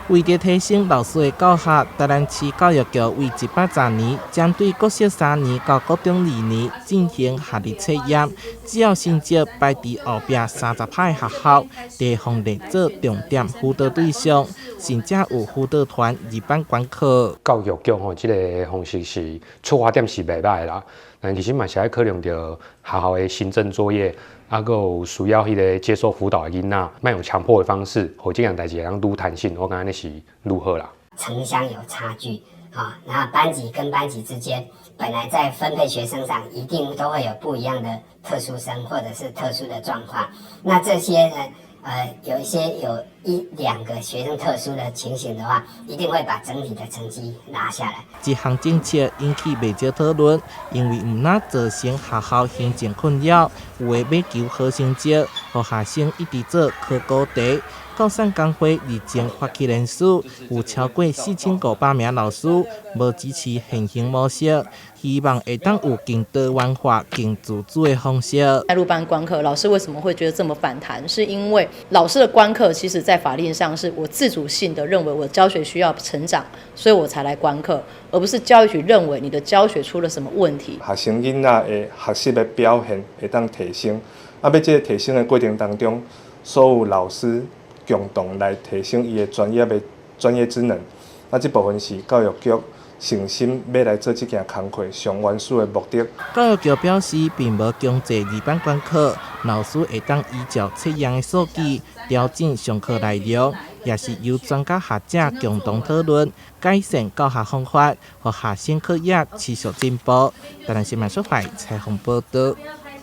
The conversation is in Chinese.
为着提升老师的教学，台南市教育局为110年，针对国小3年到高中2年进行学历测验，只要成绩排伫后壁30排的学校，地方列做重点辅导对象，甚至有辅导团入班观课。教育局这个方式是出发点是袂歹啦，但其实嘛是要考量到学校的行政作业。还有需要迄个接受辅导的囡仔，莫用强迫的方式，或这样代志会当愈弹性，我感觉那是愈好啦。城乡有差距，然后班级跟班级之间，本来在分配学生上一定都会有不一样的特殊生或者是特殊的状况。那这些呢，有1、2个学生特殊的情形的话，一定会把整体的成绩拉下来。这项政策引起不少讨论，因为唔但造成学校行政困扰，有的要求好成绩，让学生一直做考古题。高三工会日前发起联署，有超过4500名老师无支持现行模式，希望会当有更多元化、更自主的方式。入班观课，老师为什么会觉得这么反弹？是因为老师的观课，其实在法令上是我自主性的认为我的教学需要成长，所以我才来观课，而不是教育局认为你的教学出了什么问题。学生囡仔的学习的表现会当提升，要这个提升的过程当中，所有老师共同来提升伊的专业职能，这部分是教育局诚心要来做这件工作上原始的目的。教育局表示，并无强制入班观课，老师会当依照测验的数据调整上课内容，也是由专家学者共同讨论改善教学方法，让学生课业持续进步。台南新闻所采访报道。